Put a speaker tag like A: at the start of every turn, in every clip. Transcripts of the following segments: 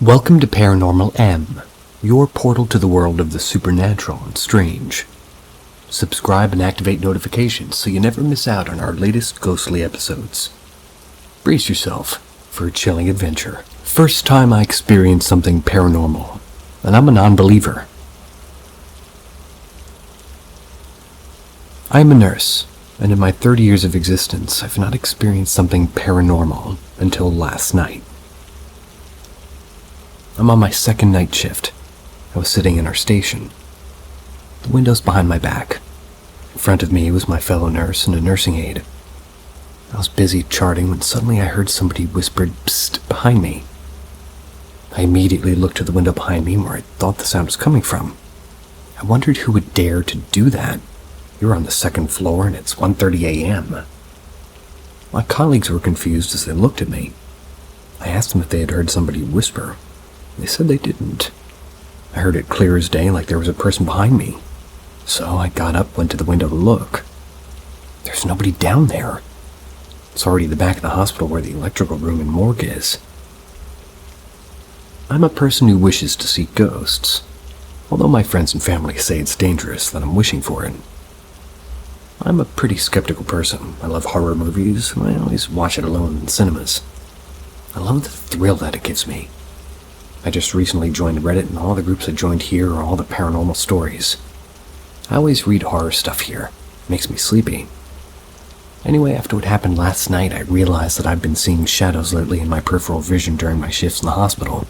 A: Welcome to Paranormal M, your portal to the world of the supernatural and strange. Subscribe and activate notifications so you never miss out on our latest ghostly episodes. Brace yourself for a chilling adventure. First time I experienced something paranormal, and I'm a non-believer. I am a nurse, and in my 30 years of existence, I've not experienced something paranormal until last night. I'm on my second night shift. I was sitting in our station. The window's behind my back. In front of me was my fellow nurse and a nursing aide. I was busy charting when suddenly I heard somebody whispered, "Psst," behind me. I immediately looked to the window behind me where I thought the sound was coming from. I wondered who would dare to do that. We were on the second floor and it's 1:30 a.m. My colleagues were confused as they looked at me. I asked them if they had heard somebody whisper. They said they didn't. I heard it clear as day, like there was a person behind me. So I got up, went to the window to look. There's nobody down there. It's already the back of the hospital where the electrical room and morgue is. I'm a person who wishes to see ghosts, although my friends and family say it's dangerous that I'm wishing for it. I'm a pretty skeptical person. I love horror movies, and I always watch it alone in cinemas. I love the thrill that it gives me. I just recently joined Reddit, and all the groups I joined here are all the paranormal stories. I always read horror stuff here. It makes me sleepy. Anyway, after what happened last night, I realized that I've been seeing shadows lately in my peripheral vision during my shifts in the hospital.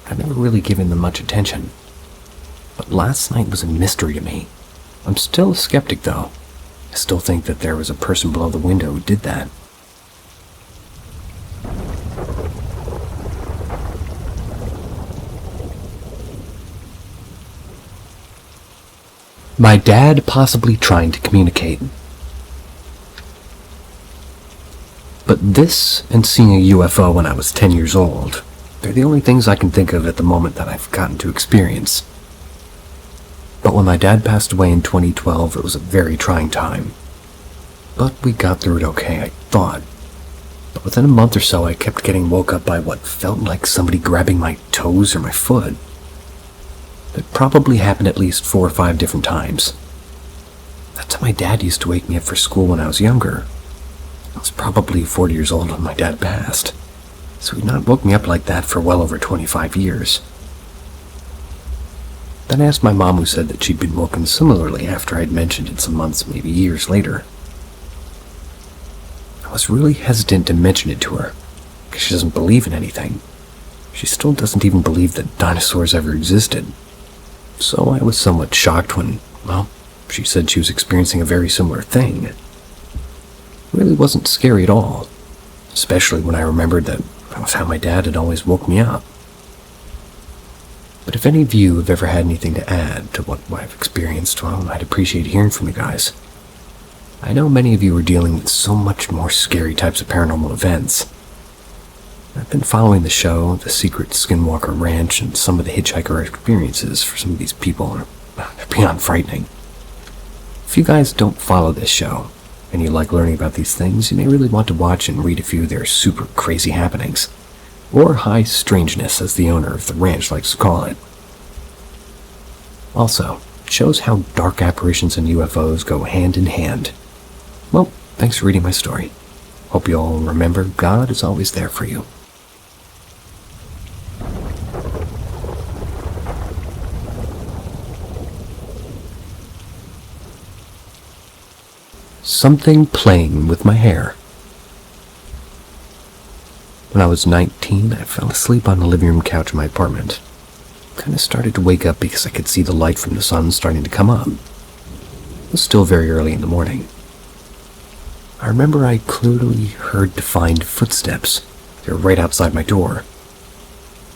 A: I've never really given them much attention. But last night was a mystery to me. I'm still a skeptic, though. I still think that there was a person below the window who did that. My dad possibly trying to communicate. But this and seeing a UFO when I was 10 years old, they're the only things I can think of at the moment that I've gotten to experience. But when my dad passed away in 2012, it was a very trying time. But we got through it okay, I thought. But within a month or so, I kept getting woke up by what felt like somebody grabbing my toes or my foot. It probably happened at least 4 or 5 different times. That's how my dad used to wake me up for school when I was younger. I was probably 40 years old when my dad passed, so he'd not woke me up like that for well over 25 years. Then I asked my mom, who said that she'd been woken similarly after I'd mentioned it some months, maybe years later. I was really hesitant to mention it to her, because she doesn't believe in anything. She still doesn't even believe that dinosaurs ever existed. So I was somewhat shocked when, she said she was experiencing a very similar thing. It really wasn't scary at all, especially when I remembered that was how my dad had always woke me up. But if any of you have ever had anything to add to what I've experienced, I'd appreciate hearing from you guys. I know many of you are dealing with so much more scary types of paranormal events. I've been following the show, The Secret Skinwalker Ranch, and some of the hitchhiker experiences for some of these people are beyond frightening. If you guys don't follow this show, and you like learning about these things, you may really want to watch and read a few of their super crazy happenings, or high strangeness, as the owner of the ranch likes to call it. Also, it shows how dark apparitions and UFOs go hand in hand. Well, thanks for reading my story. Hope you all remember God is always there for you. Something playing with my hair. When I was 19, I fell asleep on the living room couch of my apartment. Kind of started to wake up because I could see the light from the sun starting to come up. It was still very early in the morning. I remember I clearly heard defined footsteps. They were right outside my door.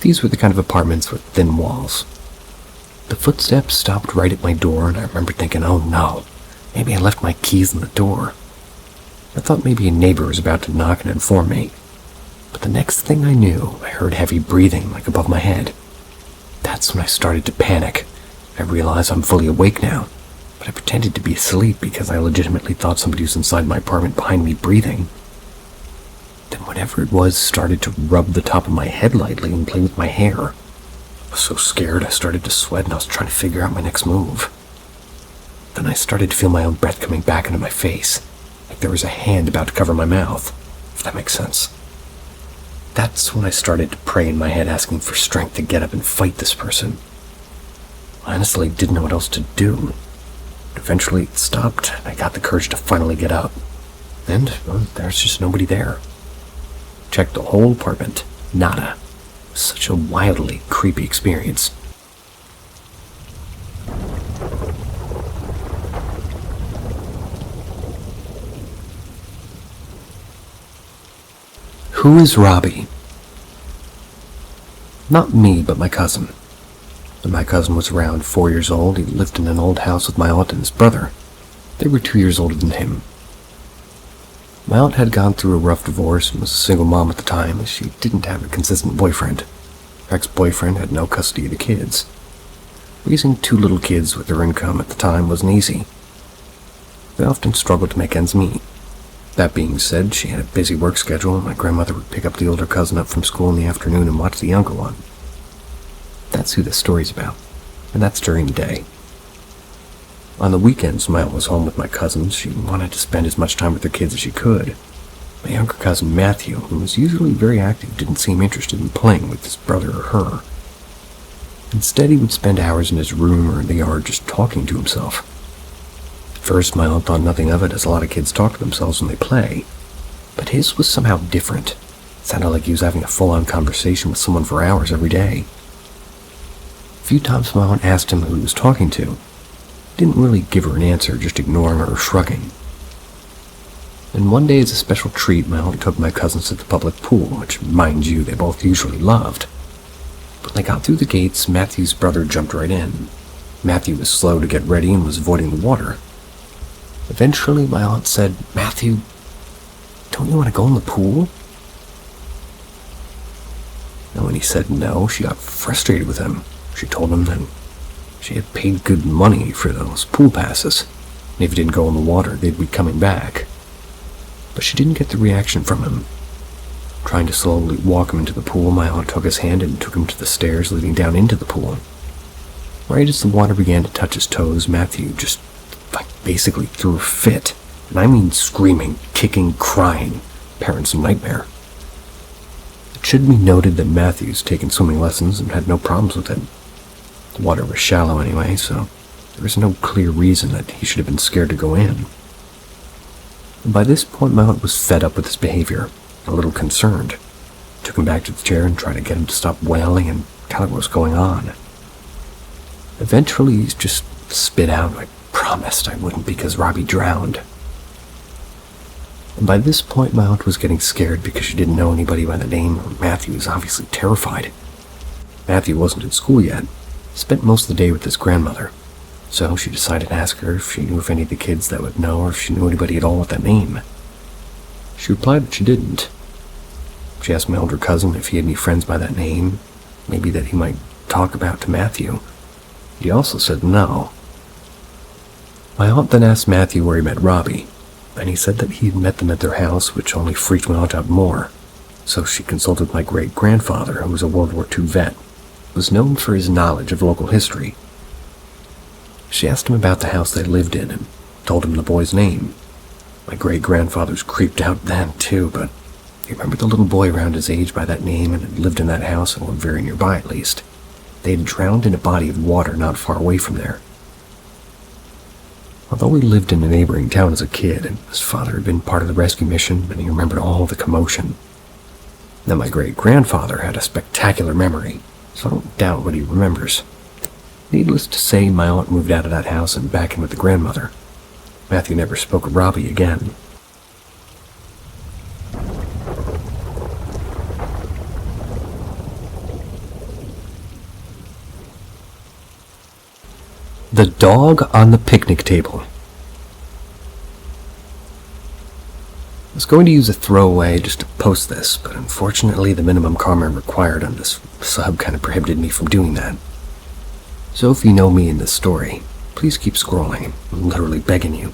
A: These were the kind of apartments with thin walls. The footsteps stopped right at my door, and I remember thinking, oh no, maybe I left my keys in the door. I thought maybe a neighbor was about to knock and inform me. But the next thing I knew, I heard heavy breathing, like above my head. That's when I started to panic. I realized I'm fully awake now, but I pretended to be asleep because I legitimately thought somebody was inside my apartment behind me breathing. then whatever it was started to rub the top of my head lightly and play with my hair. I was so scared I started to sweat and I was trying to figure out my next move. Then I started to feel my own breath coming back into my face, like there was a hand about to cover my mouth, if that makes sense. That's when I started to pray in my head, asking for strength to get up and fight this person. I honestly didn't know what else to do. But eventually it stopped, and I got the courage to finally get up. And, well, there's just nobody there. Checked the whole apartment. Nada. It was such a wildly creepy experience. Who is Robbie? Not me, but my cousin. When my cousin was around 4 years old, he lived in an old house with my aunt and his brother. They were 2 years older than him. My aunt had gone through a rough divorce and was a single mom at the time, as she didn't have a consistent boyfriend. Her ex-boyfriend had no custody of the kids. Raising 2 little kids with her income at the time wasn't easy. They often struggled to make ends meet. That being said, she had a busy work schedule, and my grandmother would pick up the older cousin up from school in the afternoon and watch the younger one. That's who this story's about, and that's during the day. On the weekends, my aunt was home with my cousins. She wanted to spend as much time with her kids as she could. My younger cousin, Matthew, who was usually very active, didn't seem interested in playing with his brother or her. Instead, he would spend hours in his room or in the yard just talking to himself. At first, my aunt thought nothing of it, as a lot of kids talk to themselves when they play. But his was somehow different. It sounded like he was having a full-on conversation with someone for hours every day. A few times my aunt asked him who he was talking to. He didn't really give her an answer, just ignoring her or shrugging. And one day, as a special treat, my aunt took my cousins to the public pool, which, mind you, they both usually loved. When they got through the gates, Matthew's brother jumped right in. Matthew was slow to get ready and was avoiding the water. Eventually, my aunt said, "Matthew, don't you want to go in the pool?" And when he said no, she got frustrated with him. She told him that she had paid good money for those pool passes, and if he didn't go in the water, they'd be coming back. But she didn't get the reaction from him. Trying to slowly walk him into the pool, my aunt took his hand and took him to the stairs leading down into the pool. Right as the water began to touch his toes, Matthew just basically threw a fit. And I mean screaming, kicking, crying. Parents' nightmare. It should be noted that Matthew's taken swimming lessons and had no problems with it. The water was shallow anyway, so there was no clear reason that he should have been scared to go in. And by this point, my aunt was fed up with his behavior, a little concerned. Took him back to the chair and tried to get him to stop wailing and tell her what was going on. Eventually, he just spit out, "I promised I wouldn't because Robbie drowned." And by this point, my aunt was getting scared because she didn't know anybody by the name, and Matthew was obviously terrified. Matthew wasn't in school yet. He spent most of the day with his grandmother. So she decided to ask her if she knew of any of the kids that would know or if she knew anybody at all with that name. She replied that she didn't. She asked my older cousin if he had any friends by that name, maybe that he might talk about to Matthew. He also said no. My aunt then asked Matthew where he met Robbie, and he said that he had met them at their house, which only freaked my aunt out more. So she consulted my great-grandfather, who was a World War II vet, was known for his knowledge of local history. She asked him about the house they lived in and told him the boy's name. My great-grandfather was creeped out then, too, but he remembered the little boy around his age by that name and had lived in that house or very nearby at least. They had drowned in a body of water not far away from there. Although he lived in a neighboring town as a kid, and his father had been part of the rescue mission, and he remembered all the commotion. Then my great-grandfather had a spectacular memory, so I don't doubt what he remembers. Needless to say, my aunt moved out of that house and back in with the grandmother. Matthew never spoke of Robbie again. The dog on the picnic table. I was going to use a throwaway just to post this, but unfortunately the minimum comment required on this sub kind of prohibited me from doing that. So if you know me in this story, please keep scrolling. I'm literally begging you.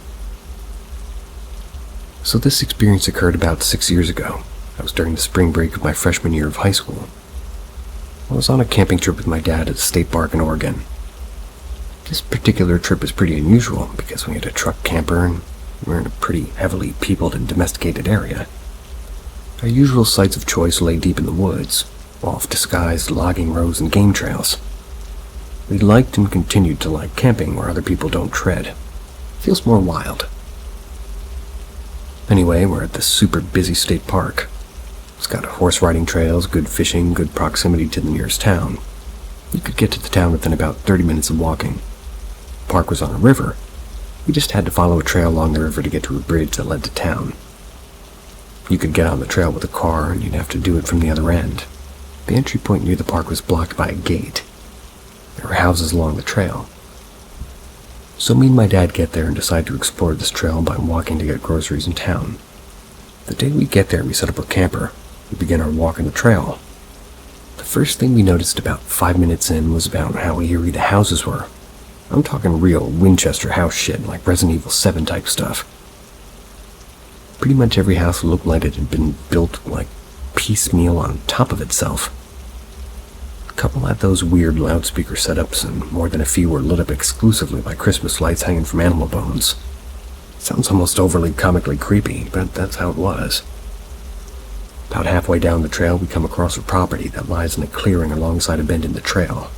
A: So this experience occurred about 6 years ago. That was during the spring break of my freshman year of high school. I was on a camping trip with my dad at a state park in Oregon. This particular trip was pretty unusual because we had a truck camper and we were in a pretty heavily peopled and domesticated area. Our usual sites of choice lay deep in the woods, off-disguised logging rows and game trails. We liked and continued to like camping where other people don't tread. It feels more wild. Anyway, we're at this super busy state park. It's got horse riding trails, good fishing, good proximity to the nearest town. You could get to the town within about 30 minutes of walking. The park was on a river. We just had to follow a trail along the river to get to a bridge that led to town. You could get on the trail with a car, and you'd have to do it from the other end. The entry point near the park was blocked by a gate. There were houses along the trail. So me and my dad get there and decide to explore this trail by walking to get groceries in town. The day we get there, we set up our camper. We begin our walk on the trail. The first thing we noticed about 5 minutes in was about how eerie the houses were. I'm talking real Winchester house shit, like Resident Evil 7 type stuff. Pretty much every house looked like it had been built like piecemeal on top of itself. A couple had those weird loudspeaker setups, and more than a few were lit up exclusively by Christmas lights hanging from animal bones. Sounds almost overly comically creepy, but that's how it was. About halfway down the trail, we come across a property that lies in a clearing alongside a bend in the trail.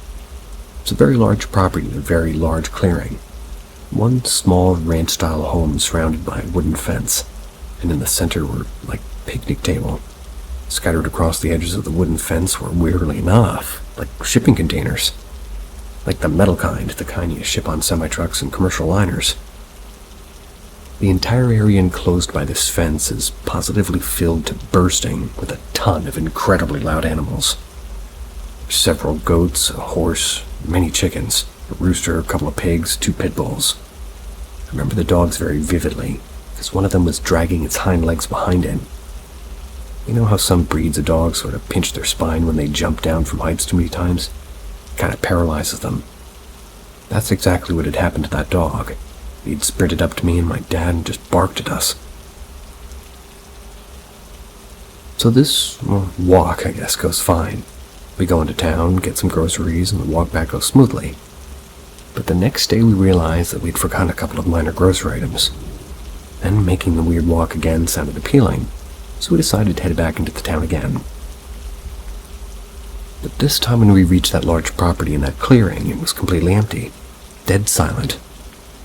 A: It's a very large property in a very large clearing. One small ranch-style home surrounded by a wooden fence, and in the center were, like, picnic table. Scattered across the edges of the wooden fence were, weirdly enough, like shipping containers. Like the metal kind, the kind you ship on semi-trucks and commercial liners. The entire area enclosed by this fence is positively filled to bursting with a ton of incredibly loud animals. Several goats, a horse, many chickens, a rooster, a couple of pigs, 2 pit bulls. I remember the dogs very vividly, because one of them was dragging its hind legs behind it. You know how some breeds of dogs sort of pinch their spine when they jump down from heights too many times? It kind of paralyzes them. That's exactly what had happened to that dog. He'd sprinted up to me and my dad and just barked at us. So this walk, I guess, goes fine. We go into town, get some groceries, and the walk back goes smoothly. But the next day we realized that we'd forgotten a couple of minor grocery items. Then making the weird walk again sounded appealing, so we decided to head back into the town again. But this time when we reached that large property in that clearing, it was completely empty. Dead silent.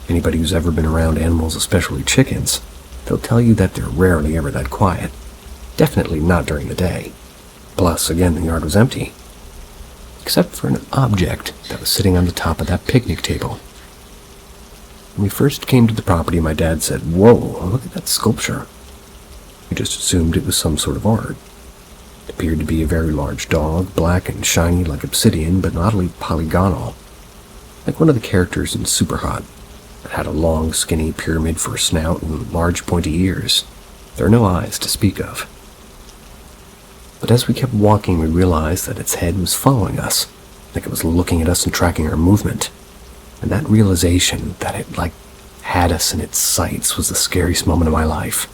A: Anybody who's ever been around animals, especially chickens, they'll tell you that they're rarely ever that quiet. Definitely not during the day. Plus, again, the yard was empty. Except for an object that was sitting on the top of that picnic table. When we first came to the property, my dad said, "Whoa, look at that sculpture." We just assumed it was some sort of art. It appeared to be a very large dog, black and shiny like obsidian, but oddly polygonal. Like one of the characters in Superhot. It had a long, skinny pyramid for a snout and large, pointy ears. There are no eyes to speak of. But as we kept walking, we realized that its head was following us, like it was looking at us and tracking our movement. And that realization that it, had us in its sights was the scariest moment of my life.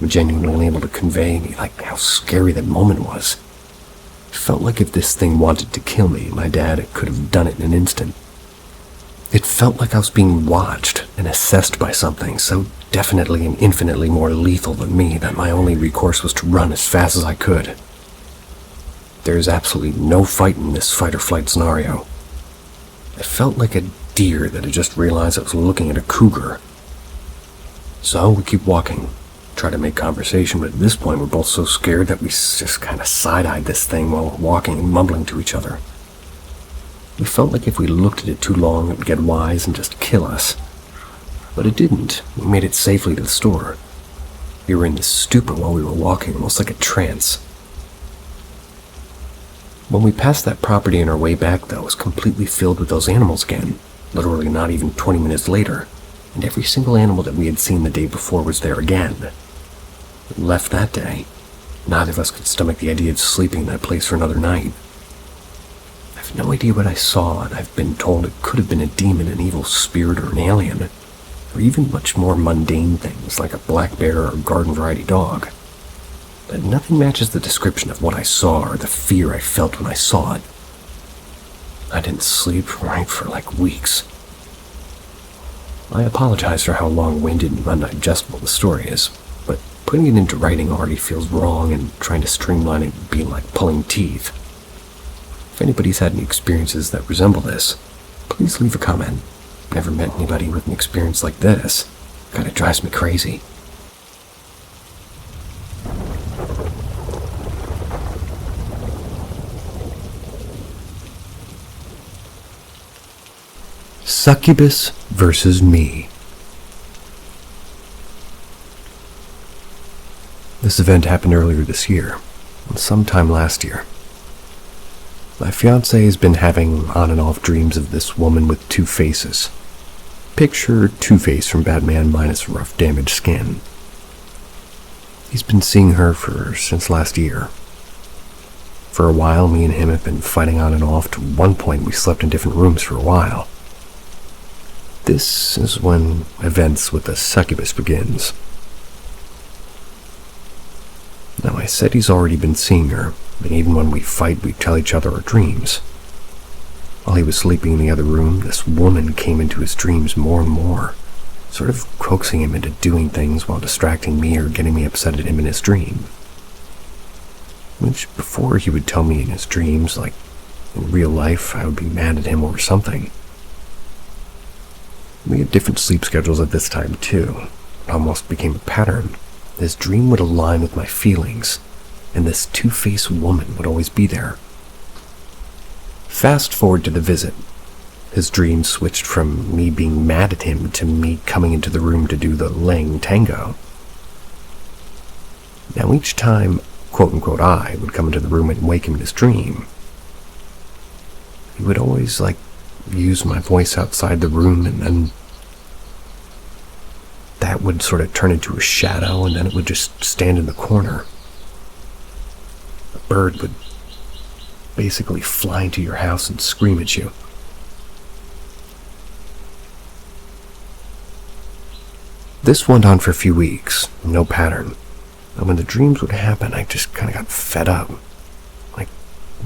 A: I'm genuinely unable to convey, how scary that moment was. It felt like if this thing wanted to kill me, my dad could have done it in an instant. It felt like I was being watched and assessed by something so definitely and infinitely more lethal than me that my only recourse was to run as fast as I could. There is absolutely no fight in this fight-or-flight scenario. It felt like a deer that had just realized I was looking at a cougar. So we keep walking, try to make conversation, but at this point we're both so scared that we just kind of side-eyed this thing while walking and mumbling to each other. We felt like if we looked at it too long, it would get wise and just kill us. But it didn't. We made it safely to the store. We were in this stupor while we were walking, almost like a trance. When we passed that property on our way back, though, it was completely filled with those animals again, literally not even 20 minutes later, and every single animal that we had seen the day before was there again. We left that day. Neither of us could stomach the idea of sleeping in that place for another night. I have no idea what I saw, and I've been told it could have been a demon, an evil spirit, or an alien, or even much more mundane things like a black bear or a garden variety dog. but nothing matches the description of what I saw or the fear I felt when I saw it. I didn't sleep right for like weeks. I apologize for how long-winded and undigestible the story is, but putting it into writing already feels wrong, and trying to streamline it would be like pulling teeth. If anybody's had any experiences that resemble this, please leave a comment. Never met anybody with an experience like this. Kinda drives me crazy. Succubus versus me. This event happened earlier this year, sometime last year. My fiancé has been having on and off dreams of this woman with two faces. Picture Two-Face from Batman minus rough damaged skin. He's been seeing her since last year. For a while, me and him have been fighting on and off. To one point, we slept in different rooms for a while. This is when events with the succubus begins. Now, I said he's already been seeing her, and even when we fight, we tell each other our dreams. While he was sleeping in the other room, this woman came into his dreams more and more, sort of coaxing him into doing things while distracting me or getting me upset at him in his dream. Which, before, he would tell me in his dreams, like in real life, I would be mad at him over something. We had different sleep schedules at this time, too. It almost became a pattern. His dream would align with my feelings, and this two-faced woman would always be there. Fast forward to the visit. His dream switched from me being mad at him to me coming into the room to do the laying tango. Now each time, quote-unquote, I would come into the room and wake him in his dream, he would always, use my voice outside the room, and then that would sort of turn into a shadow, and then it would just stand in the corner. A bird would basically fly into your house and scream at you. This went on for a few weeks, no pattern. And when the dreams would happen, I just kind of got fed up.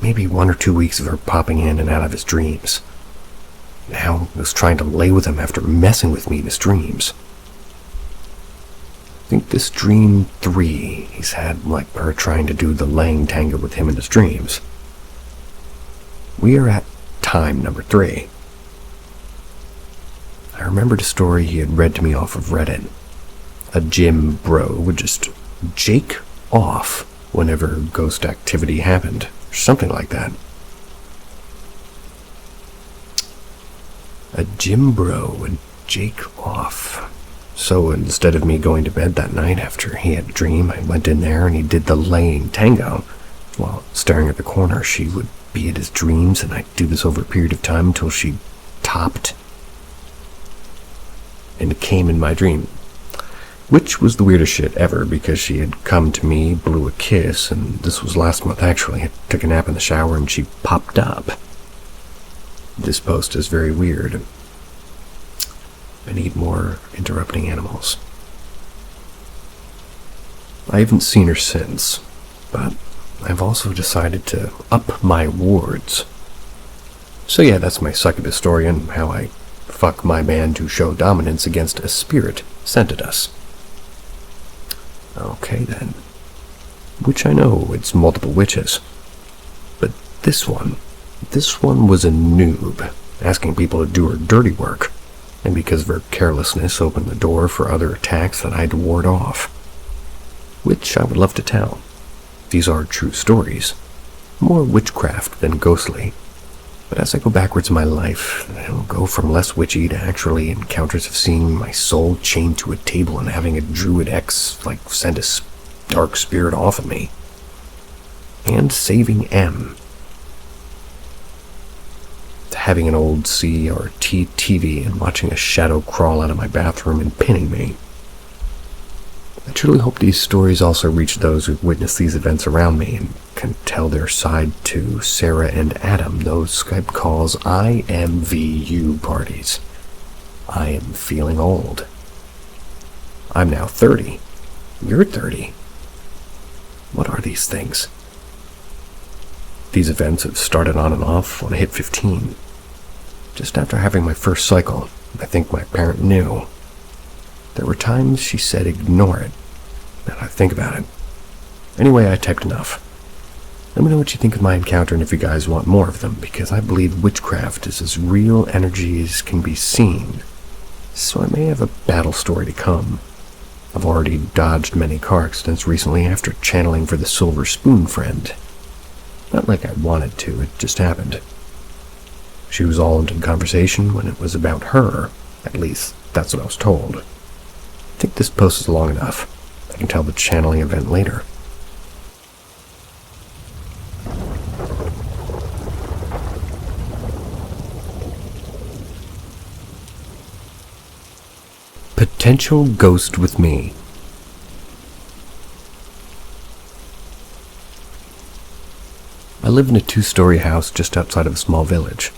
A: Maybe 1 or 2 weeks of her popping in and out of his dreams. Now I was trying to lay with him after messing with me in his dreams. I think this dream 3 he's had, her trying to do the laying tango with him in his dreams. We are at time number 3. I remembered a story he had read to me off of Reddit. A gym bro would just jake off whenever ghost activity happened, or something like that. A gym bro would jake off. So instead of me going to bed that night after he had a dream, I went in there and he did the laying tango. While staring at the corner, she would be at his dreams, and I'd do this over a period of time until she topped and came in my dream. Which was the weirdest shit ever, because she had come to me, blew a kiss, and this was last month actually. I took a nap in the shower and she popped up. This post is very weird. I need more interrupting animals. I haven't seen her since, but I've also decided to up my wards. So yeah, that's my succubus story and how I fuck my man to show dominance against a spirit sent at us. Okay then. Which I know it's multiple witches. But this one was a noob, asking people to do her dirty work, and because of her carelessness opened the door for other attacks that I had to ward off. Which I would love to tell. These are true stories, more witchcraft than ghostly. But as I go backwards in my life, I'll go from less witchy to actually encounters of seeing my soul chained to a table and having a druid ex, send a dark spirit off of me. And saving M. To having an old CRT TV and watching a shadow crawl out of my bathroom and pinning me. I truly hope these stories also reach those who've witnessed these events around me and can tell their side to Sarah and Adam, those Skype calls IMVU parties. I am feeling old. I'm now 30. You're 30. What are these things? These events have started on and off when I hit 15. Just after having my first cycle, I think my parent knew. There were times she said ignore it, and I think about it. Anyway, I typed enough. Let me know what you think of my encounter and if you guys want more of them, because I believe witchcraft is as real energy as can be seen. So I may have a battle story to come. I've already dodged many car accidents recently after channeling for the Silver Spoon friend. Not like I wanted to, it just happened. She was all into conversation when it was about her. At least, that's what I was told. I think this post is long enough. I can tell the channeling event later. Potential ghost with me. I live in a 2-story house just outside of a small village.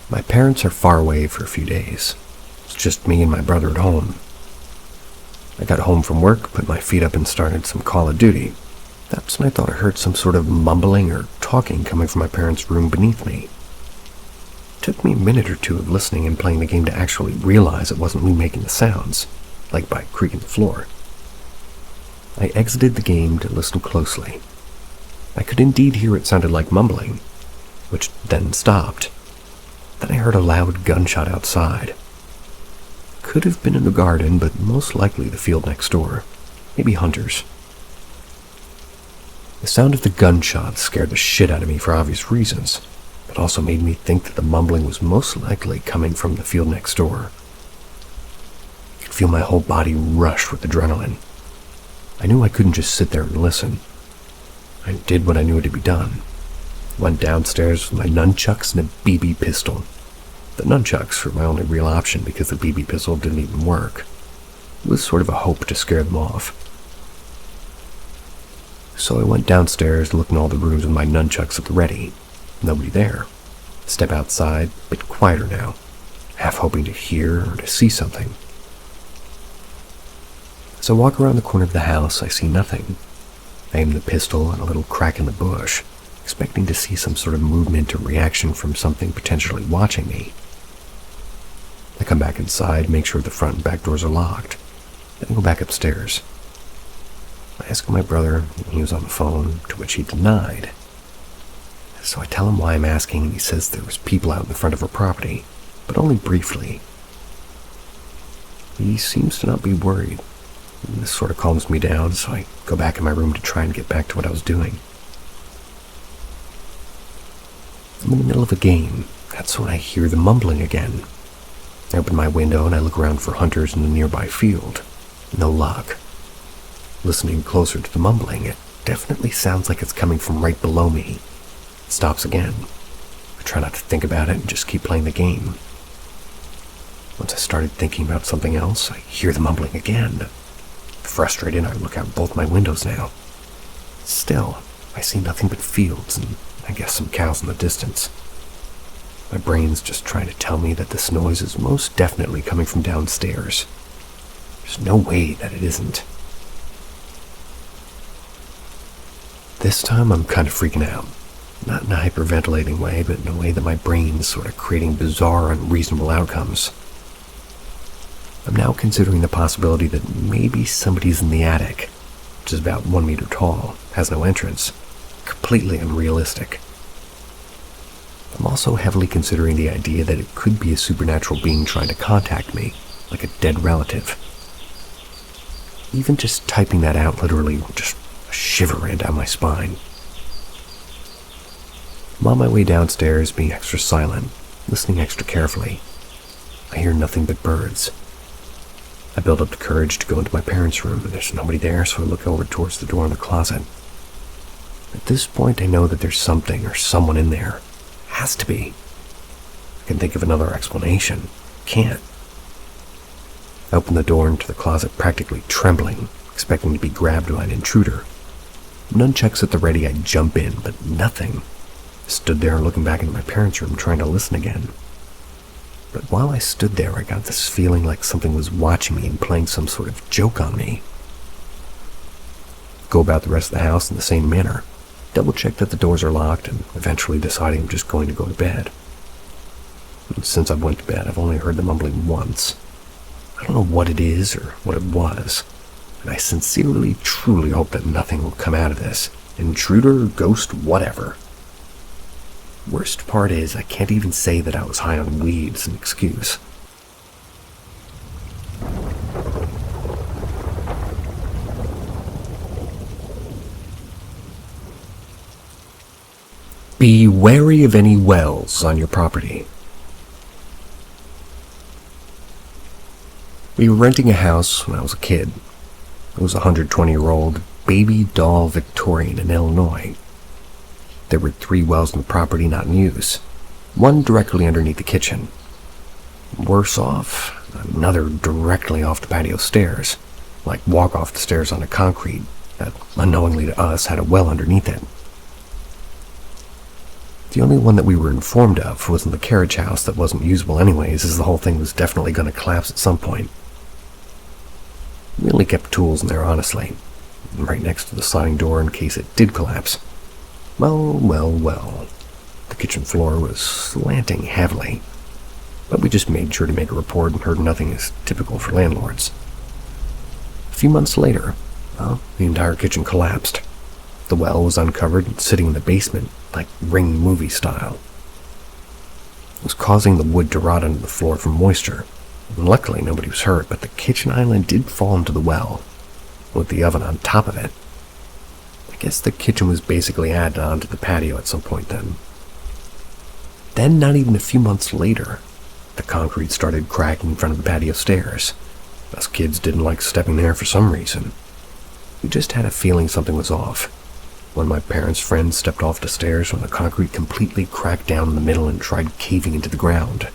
A: My parents are far away for a few days. It's just me and my brother at home. I got home from work, put my feet up and started some Call of Duty. That's when I thought I heard some sort of mumbling or talking coming from my parents' room beneath me. It took me a minute or two of listening and playing the game to actually realize it wasn't me making the sounds, like by creaking the floor. I exited the game to listen closely. I could indeed hear it sounded like mumbling, which then stopped. Then I heard a loud gunshot outside. Could have been in the garden, but most likely the field next door. Maybe hunters. The sound of the gunshot scared the shit out of me for obvious reasons. It also made me think that the mumbling was most likely coming from the field next door. I could feel my whole body rush with adrenaline. I knew I couldn't just sit there and listen. I did what I knew had to be done. Went downstairs with my nunchucks and a BB pistol. The nunchucks were my only real option because the BB pistol didn't even work. It was sort of a hope to scare them off. So I went downstairs, looking in all the rooms with my nunchucks at the ready. Nobody there. Step outside, a bit quieter now, half hoping to hear or to see something. As I walk around the corner of the house, I see nothing. I aim the pistol at a little crack in the bush, expecting to see some sort of movement or reaction from something potentially watching me. I come back inside, make sure the front and back doors are locked, then go back upstairs. I ask my brother when he was on the phone, to which he denied. So I tell him why I'm asking, and he says there was people out in the front of her property, but only briefly. He seems to not be worried. This sort of calms me down, so I go back in my room to try and get back to what I was doing. I'm in the middle of a game. That's when I hear the mumbling again. I open my window and I look around for hunters in the nearby field. No luck. Listening closer to the mumbling, it definitely sounds like it's coming from right below me. It stops again. I try not to think about it and just keep playing the game. Once I started thinking about something else, I hear the mumbling again. Frustrated, I look out both my windows now. Still, I see nothing but fields and I guess some cows in the distance. My brain's just trying to tell me that this noise is most definitely coming from downstairs. There's no way that it isn't. This time I'm kind of freaking out. Not in a hyperventilating way, but in a way that my brain's sort of creating bizarre, unreasonable outcomes. I'm now considering the possibility that maybe somebody's in the attic, which is about 1 meter tall, has no entrance. Completely unrealistic. I'm also heavily considering the idea that it could be a supernatural being trying to contact me, like a dead relative. Even just typing that out literally, just a shiver ran down my spine. I'm on my way downstairs, being extra silent, listening extra carefully. I hear nothing but birds. I build up the courage to go into my parents' room, and there's nobody there, so I look over towards the door in the closet. At this point, I know that there's something or someone in there. Has to be. I can think of another explanation. Can't. I open the door into the closet, practically trembling, expecting to be grabbed by an intruder. Nunchucks at the ready, I jump in, but nothing. I stood there looking back into my parents' room, trying to listen again. But while I stood there, I got this feeling like something was watching me and playing some sort of joke on me. go about the rest of the house in the same manner. Double check that the doors are locked, and eventually deciding I'm just going to go to bed. And since I went to bed, I've only heard the mumbling once. I don't know what it is or what it was, and I sincerely, truly hope that nothing will come out of this. Intruder, ghost, whatever. Worst part is, I can't even say that I was high on weed as an excuse. Be wary of any wells on your property. We were renting a house when I was a kid. It was a 120-year-old baby doll Victorian in Illinois. There were 3 wells on the property not in use, one directly underneath the kitchen. Worse off, another directly off the patio stairs, like walk off the stairs onto concrete that, unknowingly to us, had a well underneath it. The only one that we were informed of was in the carriage house that wasn't usable anyways, as the whole thing was definitely going to collapse at some point. We only kept tools in there, honestly, right next to the sliding door in case it did collapse. Well. The kitchen floor was slanting heavily, but we just made sure to make a report and heard nothing as typical for landlords. A few months later, the entire kitchen collapsed. The well was uncovered and sitting in the basement, like Ring movie style. It was causing the wood to rot under the floor from moisture. And luckily, nobody was hurt, but the kitchen island did fall into the well, with the oven on top of it. I guess the kitchen was basically added onto the patio at some point then. Then, not even a few months later, the concrete started cracking in front of the patio stairs. Us kids didn't like stepping there for some reason. We just had a feeling something was off. One of my parents' friends stepped off the stairs when the concrete completely cracked down in the middle and tried caving into the ground.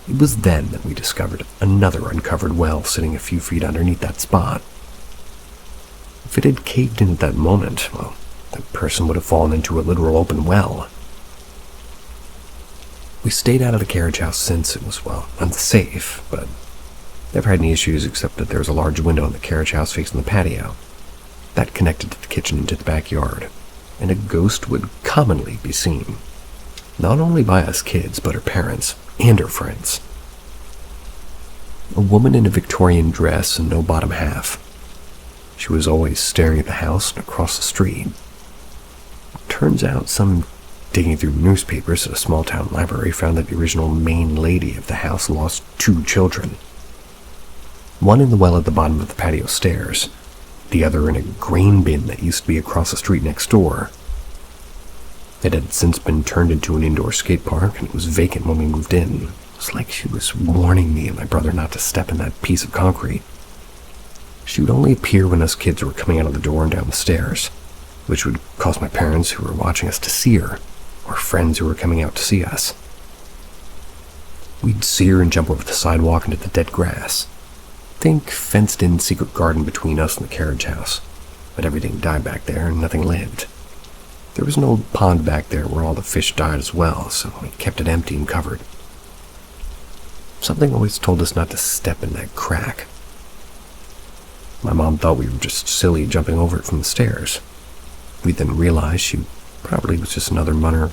A: It was then that we discovered another uncovered well sitting a few feet underneath that spot. If it had caved in at that moment, well, that person would have fallen into a literal open well. We stayed out of the carriage house since it was, unsafe, but never had any issues except that there was a large window in the carriage house facing the patio. That connected to the kitchen into the backyard, and a ghost would commonly be seen, not only by us kids, but her parents and her friends. A woman in a Victorian dress and no bottom half. She was always staring at the house and across the street. Turns out some digging through newspapers at a small-town library found that the original main lady of the house lost 2 children. One in the well at the bottom of the patio stairs, the other in a grain bin that used to be across the street next door. It had since been turned into an indoor skate park, and it was vacant when we moved in. It was like she was warning me and my brother not to step in that piece of concrete. She would only appear when us kids were coming out of the door and down the stairs, which would cause my parents who were watching us to see her, or friends who were coming out to see us. We'd see her and jump over the sidewalk into the dead grass. Think fenced-in secret garden between us and the carriage house, but everything died back there and nothing lived. There was an old pond back there where all the fish died as well, so we kept it empty and covered. Something always told us not to step in that crack. My mom thought we were just silly jumping over it from the stairs. We then realized she probably was just another mother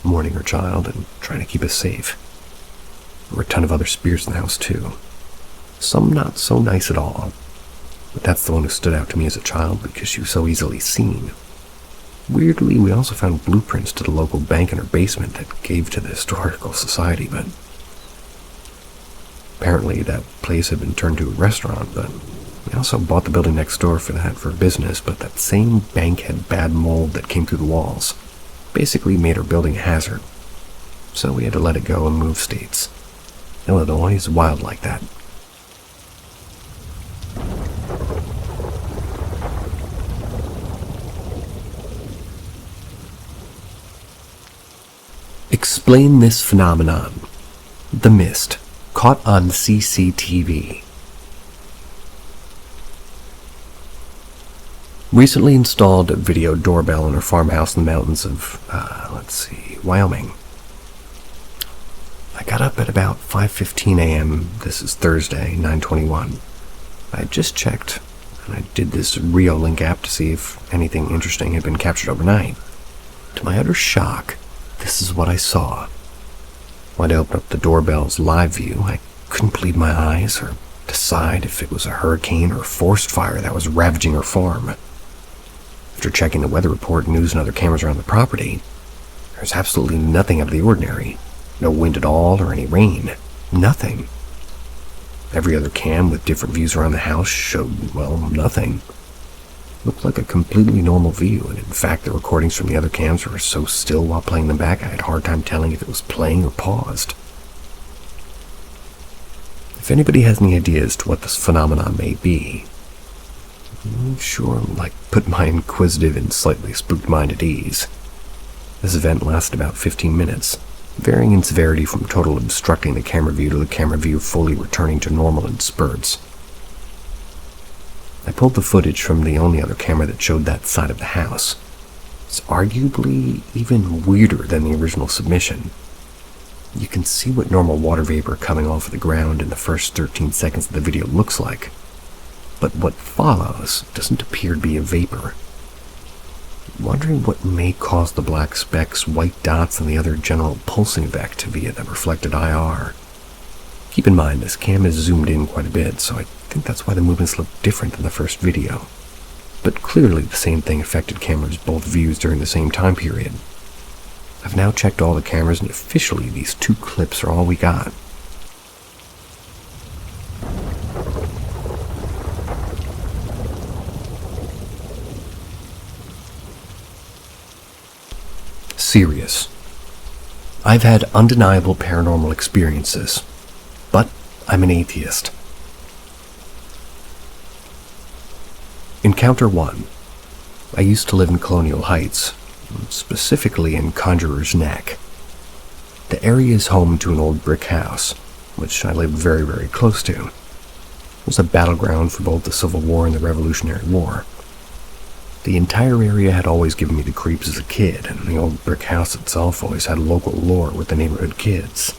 A: mourning her child and trying to keep us safe. There were a ton of other spirits in the house too. Some not so nice at all, but that's the one who stood out to me as a child because she was so easily seen. Weirdly, we also found blueprints to the local bank in her basement that gave to the historical society, but apparently that place had been turned to a restaurant, but we also bought the building next door for a business, but that same bank had bad mold that came through the walls. Basically made our building a hazard. So we had to let it go and move states. Illinois is wild like that. Explain this phenomenon. The mist, caught on CCTV. Recently installed a video doorbell in her farmhouse in the mountains of, Wyoming. I got up at about 5:15 a.m. This is Thursday, 9/21. I had just checked, I did this Reolink app to see if anything interesting had been captured overnight. To my utter shock, this is what I saw. When I opened up the doorbell's live view, I couldn't believe my eyes or decide if it was a hurricane or a forest fire that was ravaging our farm. After checking the weather report, news, and other cameras around the property, there was absolutely nothing out of the ordinary. No wind at all or any rain. Nothing. Every other cam with different views around the house showed, well, nothing. Looked like a completely normal view, and in fact the recordings from the other cams were so still while playing them back I had a hard time telling if it was playing or paused. If anybody has any idea as to what this phenomenon may be, sure, put my inquisitive and slightly spooked mind at ease. This event lasted about 15 minutes, varying in severity from total obstructing the camera view to the camera view fully returning to normal in spurts. I pulled the footage from the only other camera that showed that side of the house. It's arguably even weirder than the original submission. You can see what normal water vapor coming off of the ground in the first 13 seconds of the video looks like, but what follows doesn't appear to be a vapor. Wondering what may cause the black specks, white dots, and the other general pulsing effect via the reflected IR. Keep in mind, this cam is zoomed in quite a bit, so I think that's why the movements look different than the first video. But clearly the same thing affected cameras both views during the same time period. I've now checked all the cameras, and officially these two clips are all we got. Serious. I've had undeniable paranormal experiences, but I'm an atheist. Encounter 1. I used to live in Colonial Heights, specifically in Conjurer's Neck. The area is home to an old brick house, which I lived very, very close to. It was a battleground for both the Civil War and the Revolutionary War. The entire area had always given me the creeps as a kid, and the old brick house itself always had local lore with the neighborhood kids.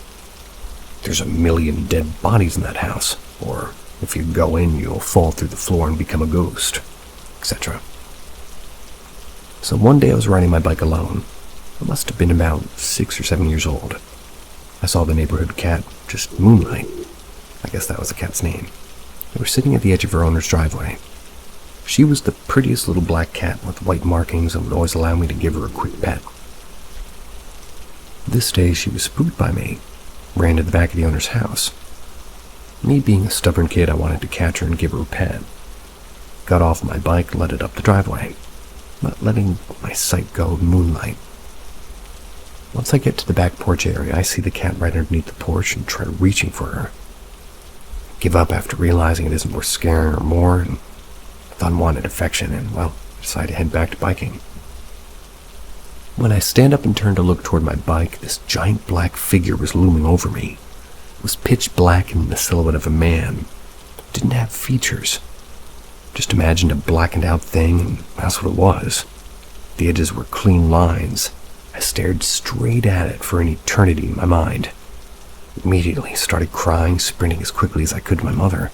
A: There's a million dead bodies in that house, or if you go in, you'll fall through the floor and become a ghost, etc. So one day I was riding my bike alone. I must have been about 6 or 7 years old. I saw the neighborhood cat, just Moonlight. I guess that was the cat's name. They were sitting at the edge of her owner's driveway. She was the prettiest little black cat with white markings and would always allow me to give her a quick pet. This day she was spooked by me, ran to the back of the owner's house. Me being a stubborn kid, I wanted to catch her and give her a pet. Got off my bike, led it up the driveway, not letting my sight go of Moonlight. Once I get to the back porch area, I see the cat right underneath the porch and try reaching for her. Give up after realizing it isn't worth scaring her more, and with unwanted affection, and, well, decide to head back to biking. When I stand up and turn to look toward my bike, this giant black figure was looming over me. It was pitch black and the silhouette of a man. It didn't have features. Just imagined a blackened out thing, and that's what it was. The edges were clean lines. I stared straight at it for an eternity in my mind. Immediately started crying, sprinting as quickly as I could to my mother,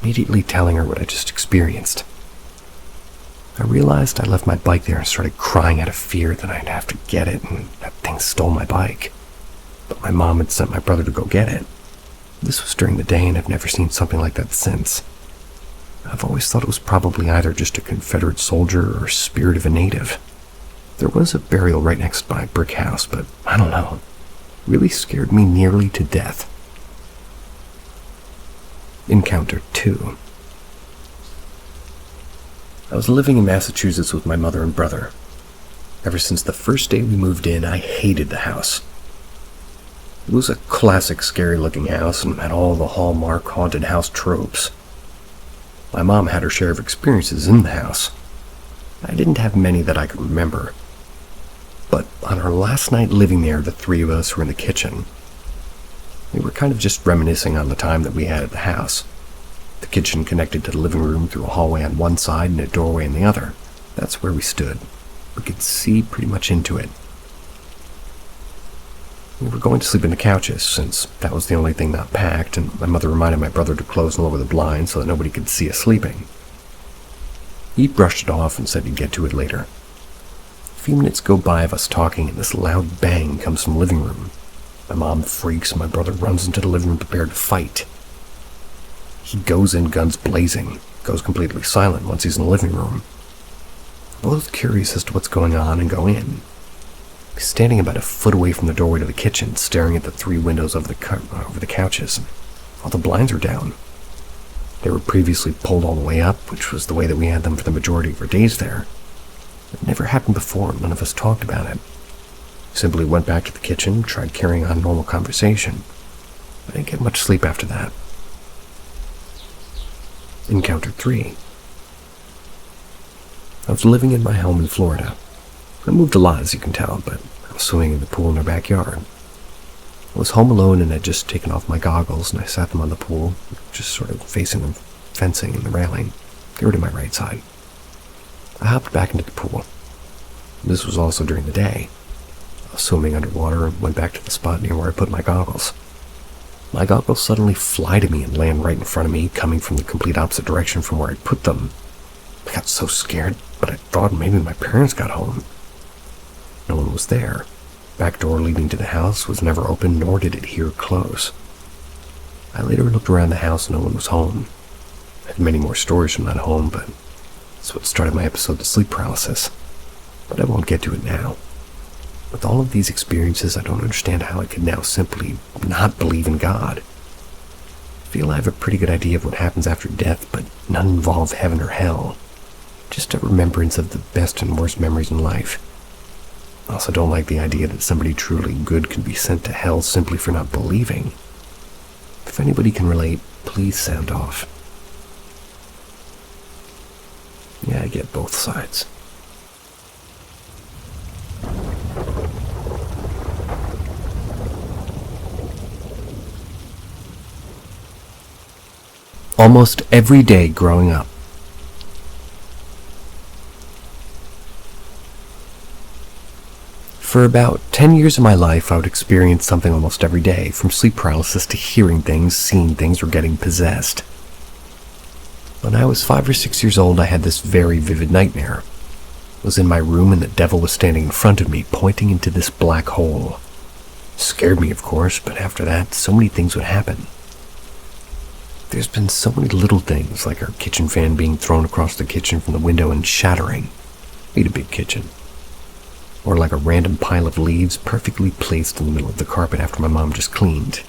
A: immediately telling her what I just experienced. I realized I left my bike there and started crying out of fear that I'd have to get it and that thing stole my bike. But my mom had sent my brother to go get it. This was during the day, and I've never seen something like that since. I've always thought it was probably either just a Confederate soldier or spirit of a native. There was a burial right next to my brick house, but I don't know. It really scared me nearly to death. Encounter 2. I was living in Massachusetts with my mother and brother. Ever since the first day we moved in, I hated the house. It was a classic scary-looking house and had all the hallmark haunted house tropes. My mom had her share of experiences in the house. I didn't have many that I could remember. But on our last night living there, the three of us were in the kitchen. We were kind of just reminiscing on the time that we had at the house. The kitchen connected to the living room through a hallway on one side and a doorway on the other. That's where we stood. We could see pretty much into it. We were going to sleep in the couches, since that was the only thing not packed, and my mother reminded my brother to close and lower the blinds so that nobody could see us sleeping. He brushed it off and said he'd get to it later. A few minutes go by of us talking, and this loud bang comes from the living room. My mom freaks, and my brother runs into the living room prepared to fight. He goes in, guns blazing, goes completely silent once he's in the living room. We're both curious as to what's going on and go in. He's standing about a foot away from the doorway to the kitchen, staring at the 3 windows over the couches. All the blinds are down. They were previously pulled all the way up, which was the way that we had them for the majority of our days there. It never happened before, and none of us talked about it. Simply went back to the kitchen, tried carrying on normal conversation. I didn't get much sleep after that. Encounter 3. I was living in my home in Florida. I moved a lot, as you can tell, but I was swimming in the pool in our backyard. I was home alone and had just taken off my goggles, and I sat them on the pool, just sort of facing the fencing and the railing. They were to my right side. I hopped back into the pool. This was also during the day. I was swimming underwater and went back to the spot near where I put my goggles. My goggles suddenly fly to me and land right in front of me, coming from the complete opposite direction from where I put them. I got so scared, but I thought maybe my parents got home. No one was there. Back door leading to the house was never open, nor did it here close. I later looked around the house and no one was home. I had many more stories from that home, but that's what started my episode of sleep paralysis. But I won't get to it now. With all of these experiences, I don't understand how I could now simply not believe in God. I feel I have a pretty good idea of what happens after death, but none involve heaven or hell. Just a remembrance of the best and worst memories in life. I also don't like the idea that somebody truly good can be sent to hell simply for not believing. If anybody can relate, please sound off. Yeah, I get both sides. Almost every day growing up. For about 10 years of my life, I would experience something almost every day, from sleep paralysis to hearing things, seeing things, or getting possessed. When I was 5 or 6 years old, I had this very vivid nightmare. I was in my room and the devil was standing in front of me, pointing into this black hole. It scared me, of course, but after that, so many things would happen. There's been so many little things, like our kitchen fan being thrown across the kitchen from the window and shattering. We had a big kitchen. Or like a random pile of leaves perfectly placed in the middle of the carpet after my mom just cleaned.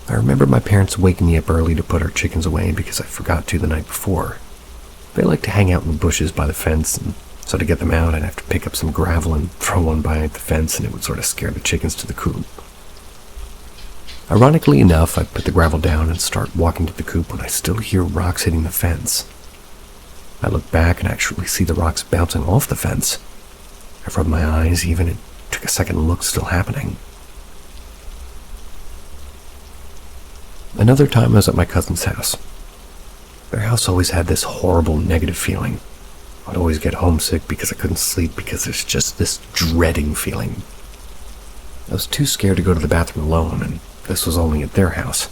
A: I remember my parents waking me up early to put our chickens away because I forgot to the night before. They like to hang out in the bushes by the fence, and so to get them out, I'd have to pick up some gravel and throw one by the fence, and it would sort of scare the chickens to the coop. Ironically enough, I'd put the gravel down and start walking to the coop when I still hear rocks hitting the fence. I look back and actually see the rocks bouncing off the fence. I rubbed my eyes even, it took a second to look, still happening. Another time I was at my cousin's house. Their house always had this horrible negative feeling. I'd always get homesick because I couldn't sleep because there's just this dreading feeling. I was too scared to go to the bathroom alone, and this was only at their house.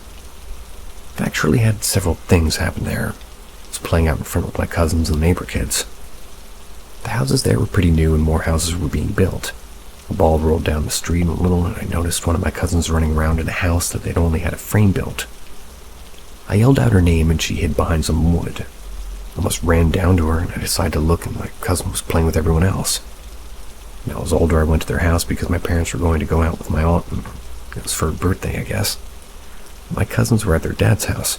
A: I've actually had several things happen there. I was playing out in front with my cousins and neighbor kids. The houses there were pretty new and more houses were being built. A ball rolled down the street a little and I noticed one of my cousins running around in a house that they'd only had a frame built. I yelled out her name and she hid behind some wood. I almost ran down to her and I decided to look and my cousin was playing with everyone else. When I was older, I went to their house because my parents were going to go out with my aunt and it was for her birthday, I guess. My cousins were at their dad's house.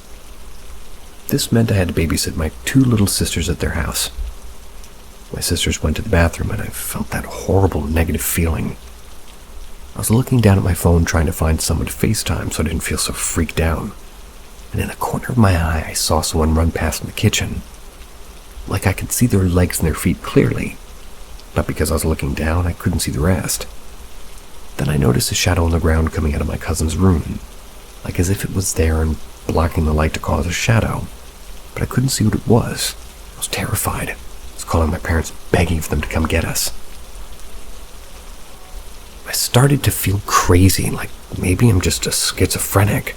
A: This meant I had to babysit my 2 little sisters at their house. My sisters went to the bathroom and I felt that horrible negative feeling. I was looking down at my phone trying to find someone to FaceTime so I didn't feel so freaked out. And in the corner of my eye, I saw someone run past in the kitchen. Like I could see their legs and their feet clearly. But because I was looking down, I couldn't see the rest. Then I noticed a shadow on the ground coming out of my cousin's room. Like as if it was there and blocking the light to cause a shadow. But I couldn't see what it was. I was terrified. I was calling my parents, begging for them to come get us. I started to feel crazy, like maybe I'm just a schizophrenic.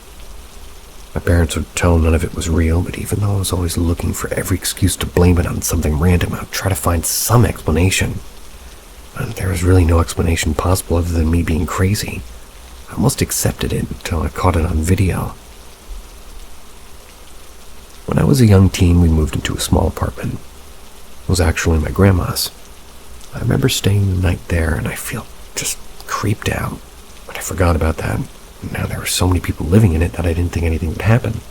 A: My parents would tell none of it was real, but even though I was always looking for every excuse to blame it on something random, I would try to find some explanation. And there was really no explanation possible other than me being crazy. I almost accepted it until I caught it on video. When I was a young teen, we moved into a small apartment. It was actually my grandma's. I remember staying the night there, and I felt just creeped out. But I forgot about that. Now there were so many people living in it that I didn't think anything would happen.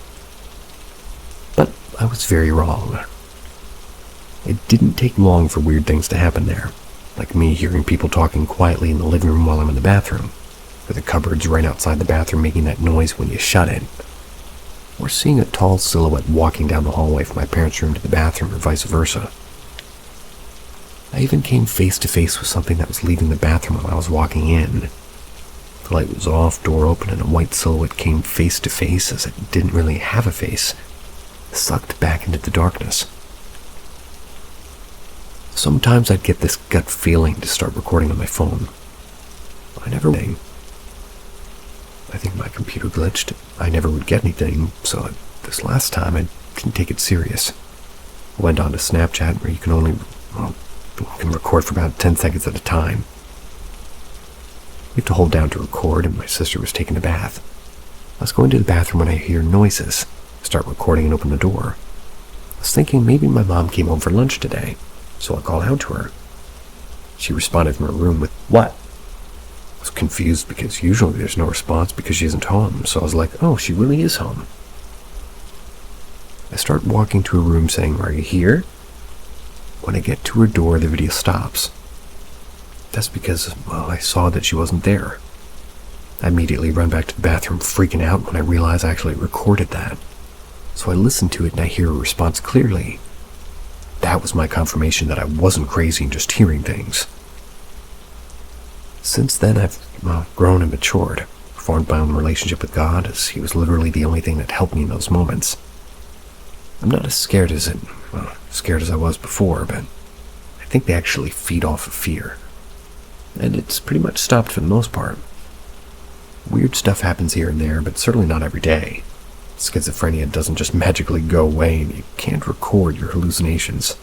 A: But I was very wrong. It didn't take long for weird things to happen there, like me hearing people talking quietly in the living room while I'm in the bathroom, or the cupboards right outside the bathroom making that noise when you shut it, or seeing a tall silhouette walking down the hallway from my parents' room to the bathroom or vice versa. I even came face to face with something that was leaving the bathroom while I was walking in. The light was off, door open, and a white silhouette came face to face as it didn't really have a face, sucked back into the darkness. Sometimes I'd get this gut feeling to start recording on my phone. I never would. I think my computer glitched. I never would get anything, so this last time I didn't take it serious. I went on to Snapchat, where you can record for about 10 seconds at a time. You have to hold down to record, and my sister was taking a bath. I was going to the bathroom when I hear noises, start recording and open the door. I was thinking maybe my mom came home for lunch today, so I called out to her. She responded from her room with, "What?" I was confused because usually there's no response because she isn't home, so I was like, oh, she really is home. I start walking to her room saying, "Are you here?" When I get to her door, the video stops. That's because, I saw that she wasn't there. I immediately run back to the bathroom freaking out when I realize I actually recorded that. So I listen to it and I hear her response clearly. That was my confirmation that I wasn't crazy and just hearing things. Since then, I've grown and matured, formed my own relationship with God, as He was literally the only thing that helped me in those moments. I'm not as scared as I was before, but I think they actually feed off of fear. And it's pretty much stopped for the most part. Weird stuff happens here and there, but certainly not every day. Schizophrenia doesn't just magically go away, and you can't record your hallucinations.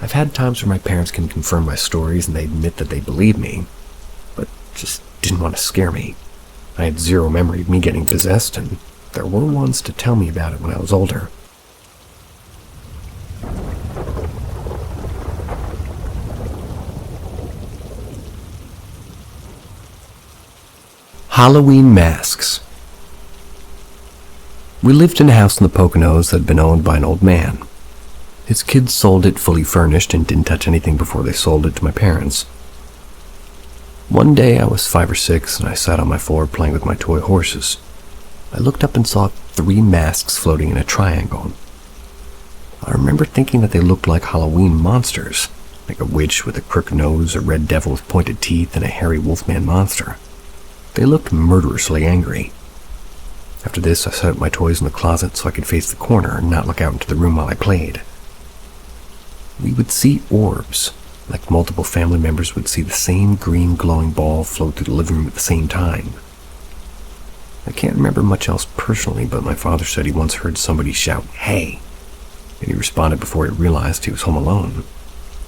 A: I've had times where my parents can confirm my stories and they admit that they believe me, but just didn't want to scare me. I had zero memory of me getting possessed, and there were ones to tell me about it when I was older. Halloween masks. We lived in a house in the Poconos that had been owned by an old man. His kids sold it fully furnished and didn't touch anything before they sold it to my parents. One day I was 5 or 6 and I sat on my floor playing with my toy horses. I looked up and saw 3 masks floating in a triangle. I remember thinking that they looked like Halloween monsters, like a witch with a crooked nose, a red devil with pointed teeth, and a hairy wolfman monster. They looked murderously angry. After this, I set up my toys in the closet so I could face the corner and not look out into the room while I played. We would see orbs, like multiple family members would see the same green glowing ball float through the living room at the same time. I can't remember much else personally, but my father said he once heard somebody shout, "Hey!" and he responded before he realized he was home alone.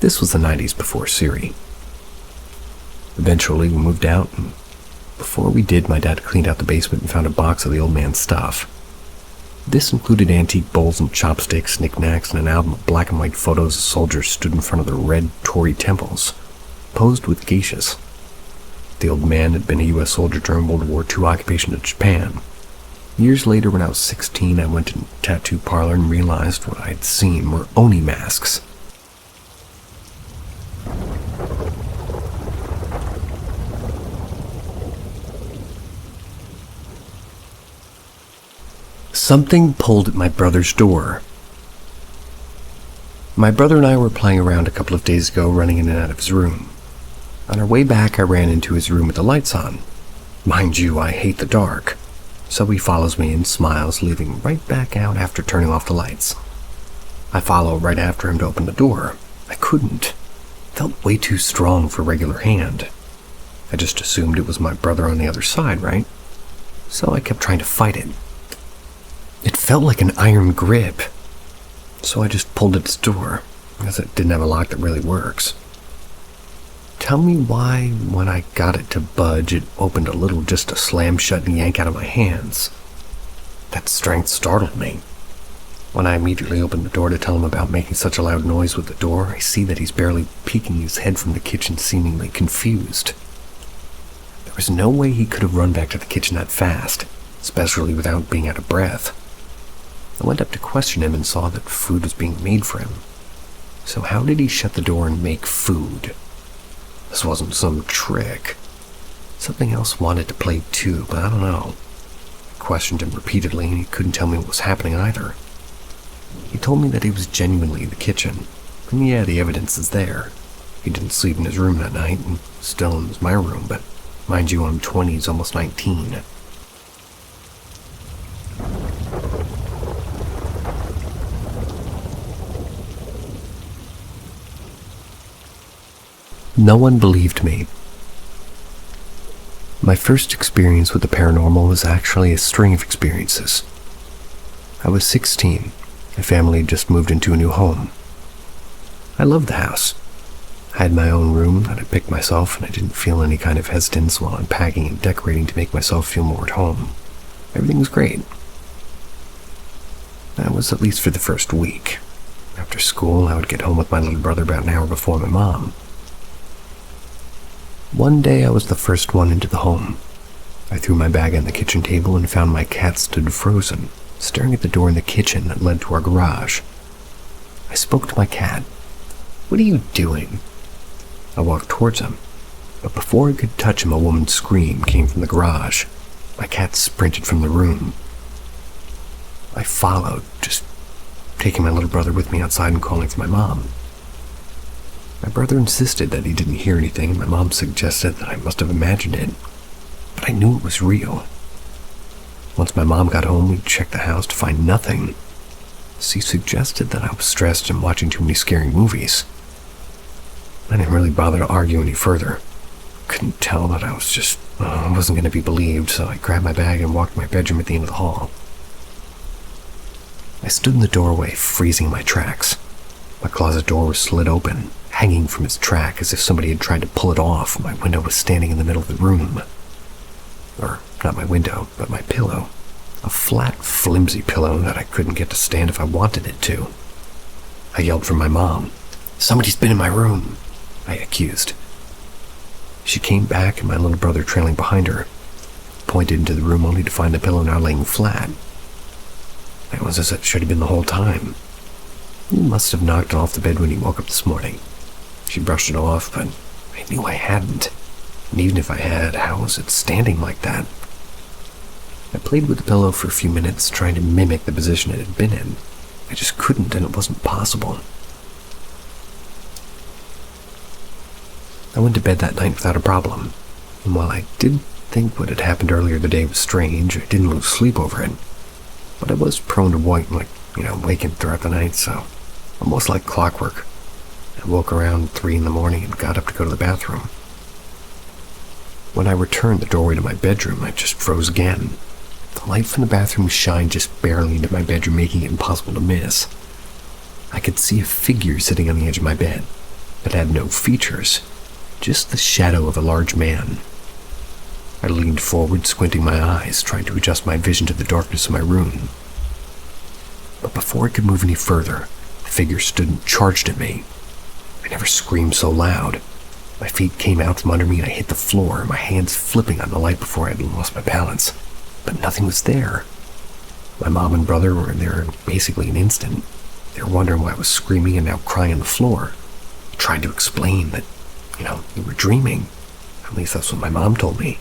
A: This was the 90s before Siri. Eventually, we moved out, and before we did, my dad cleaned out the basement and found a box of the old man's stuff. This included antique bowls and chopsticks, knickknacks, and an album of black and white photos of soldiers stood in front of the red Tory temples, posed with geishas. The old man had been a U.S. soldier during World War II occupation of Japan. Years later, when I was 16, I went to a tattoo parlor and realized what I had seen were Oni masks. Something pulled at my brother's door. My brother and I were playing around a couple of days ago, running in and out of his room. On our way back, I ran into his room with the lights on. Mind you, I hate the dark. So he follows me and smiles, leaving right back out after turning off the lights. I follow right after him to open the door. I couldn't. Felt way too strong for a regular hand. I just assumed it was my brother on the other side, right? So I kept trying to fight it. It felt like an iron grip, so I just pulled at its door, because it didn't have a lock that really works. Tell me why, when I got it to budge, it opened a little just to slam shut and yank out of my hands. That strength startled me. When I immediately opened the door to tell him about making such a loud noise with the door, I see that he's barely peeking his head from the kitchen, seemingly confused. There was no way he could have run back to the kitchen that fast, especially without being out of breath. I went up to question him and saw that food was being made for him. So how did he shut the door and make food? This wasn't some trick. Something else wanted to play too, but I don't know. I questioned him repeatedly and he couldn't tell me what was happening either. He told me that he was genuinely in the kitchen, and yeah, the evidence is there. He didn't sleep in his room that night, and still in my room, but mind you, I'm 20, he's almost 19. No one believed me. My first experience with the paranormal was actually a string of experiences. I was 16. My family had just moved into a new home. I loved the house. I had my own room that I picked myself, and I didn't feel any kind of hesitance while unpacking and decorating to make myself feel more at home. Everything was great. That was at least for the first week. After school, I would get home with my little brother about an hour before my mom. One day, I was the first one into the home. I threw my bag on the kitchen table and found my cat stood frozen, staring at the door in the kitchen that led to our garage. I spoke to my cat. "What are you doing?" I walked towards him, but before I could touch him, a woman's scream came from the garage. My cat sprinted from the room. I followed, just taking my little brother with me outside and calling for my mom. My brother insisted that he didn't hear anything, and my mom suggested that I must have imagined it, but I knew it was real. Once my mom got home, we checked the house to find nothing. She suggested that I was stressed and watching too many scary movies. I didn't really bother to argue any further. Couldn't tell that I wasn't going to be believed, so I grabbed my bag and walked to my bedroom at the end of the hall. I stood in the doorway, freezing in my tracks. My closet door was slid open, hanging from its track as if somebody had tried to pull it off. My window was standing in the middle of the room. Or, not my window, but my pillow. A flat, flimsy pillow that I couldn't get to stand if I wanted it to. I yelled for my mom. "Somebody's been in my room," I accused. She came back and my little brother trailing behind her, pointed into the room only to find the pillow now laying flat. It was as it should have been the whole time. He must have knocked it off the bed when he woke up this morning. She brushed it off, but I knew I hadn't. And even if I had, how was it standing like that? I played with the pillow for a few minutes, trying to mimic the position it had been in. I just couldn't, and it wasn't possible. I went to bed that night without a problem, and while I did think what had happened earlier the day was strange, I didn't lose sleep over it. But I was prone to waking throughout the night, so almost like clockwork. I woke around 3 in the morning and got up to go to the bathroom. When I returned the doorway to my bedroom, I just froze again. The light from the bathroom shined just barely into my bedroom, making it impossible to miss. I could see a figure sitting on the edge of my bed that had no features, just the shadow of a large man. I leaned forward, squinting my eyes, trying to adjust my vision to the darkness of my room. But before I could move any further, the figure stood and charged at me. I never screamed so loud. My feet came out from under me and I hit the floor, my hands flipping on the light before I had lost my balance. But nothing was there. My mom and brother were there in basically an instant. They were wondering why I was screaming and now crying on the floor. I tried to explain that, we were dreaming. At least that's what my mom told me.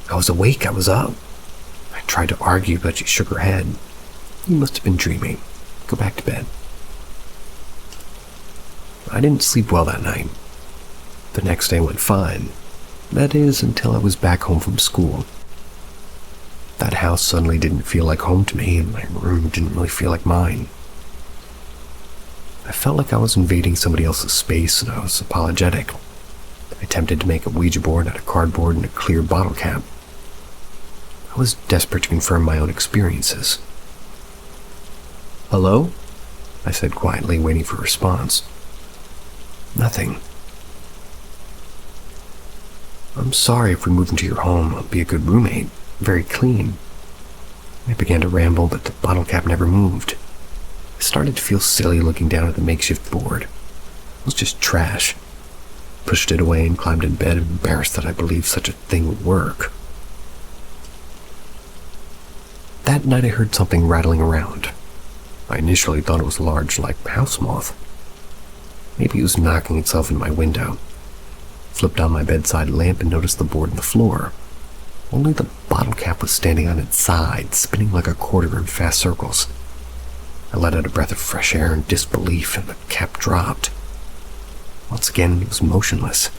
A: I was awake, I was up. I tried to argue, but she shook her head. "You must have been dreaming. Go back to bed." I didn't sleep well that night. The next day went fine. That is, until I was back home from school. That house suddenly didn't feel like home to me, and my room didn't really feel like mine. I felt like I was invading somebody else's space, and I was apologetic. I attempted to make a Ouija board out of cardboard and a clear bottle cap. I was desperate to confirm my own experiences. "Hello?" I said quietly, waiting for a response. Nothing. "I'm sorry if we move into your home. I'll be a good roommate. Very clean." I began to ramble, but the bottle cap never moved. I started to feel silly looking down at the makeshift board. It was just trash. Pushed it away and climbed in bed, embarrassed that I believed such a thing would work. That night I heard something rattling around. I initially thought it was large, like a house moth. Maybe it was knocking itself in my window. Flipped on my bedside lamp and noticed the board on the floor. Only the bottle cap was standing on its side, spinning like a quarter in fast circles. I let out a breath of fresh air in disbelief, and the cap dropped. Once again, it was motionless.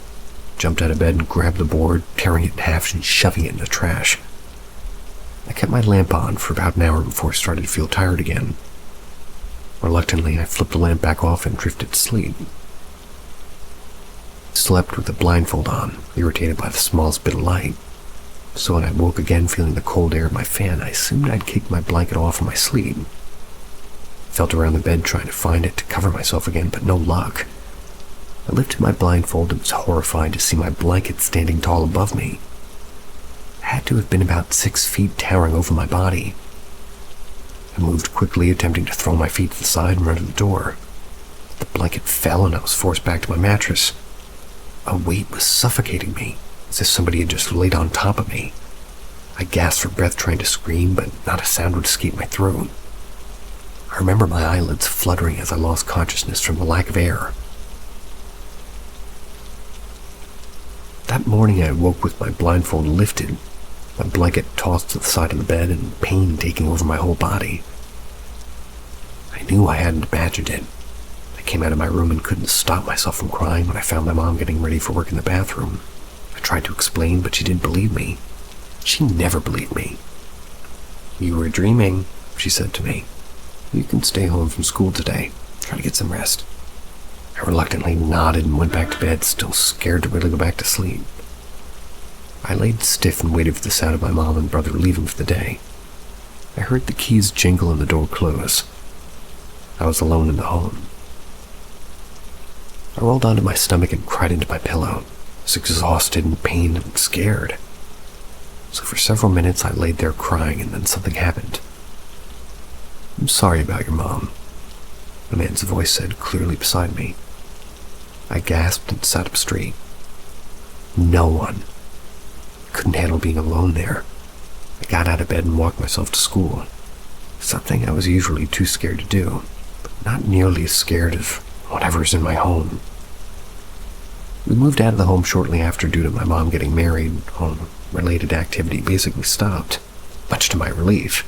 A: Jumped out of bed and grabbed the board, tearing it in half and shoving it in the trash. I kept my lamp on for about an hour before I started to feel tired again. Reluctantly, I flipped the lamp back off and drifted to sleep. Slept with the blindfold on, irritated by the smallest bit of light. So when I woke again feeling the cold air of my fan, I assumed I'd kicked my blanket off in my sleep. Felt around the bed trying to find it to cover myself again, but no luck. I lifted my blindfold and was horrified to see my blanket standing tall above me. It had to have been about 6 feet, towering over my body. I moved quickly, attempting to throw my feet to the side and run to the door. The blanket fell and I was forced back to my mattress. A weight was suffocating me, as if somebody had just laid on top of me. I gasped for breath trying to scream, but not a sound would escape my throat. I remember my eyelids fluttering as I lost consciousness from the lack of air. That morning I awoke with my blindfold lifted, my blanket tossed to the side of the bed, and pain taking over my whole body. I knew I hadn't imagined it. I came out of my room and couldn't stop myself from crying when I found my mom getting ready for work in the bathroom. I tried to explain, but she didn't believe me. She never believed me. "You were dreaming," she said to me. "You can stay home from school today. Try to get some rest." I reluctantly nodded and went back to bed, still scared to really go back to sleep. I laid stiff and waited for the sound of my mom and brother leaving for the day. I heard the keys jingle and the door close. I was alone in the home. I rolled onto my stomach and cried into my pillow. I was exhausted and pained and scared. So for several minutes I laid there crying, and then something happened. "I'm sorry about your mom," a man's voice said clearly beside me. I gasped and sat up straight. No one. I couldn't handle being alone there. I got out of bed and walked myself to school. Something I was usually too scared to do, but not nearly as scared of whatever's in my home. We moved out of the home shortly after due to my mom getting married. Home-related activity basically stopped, much to my relief.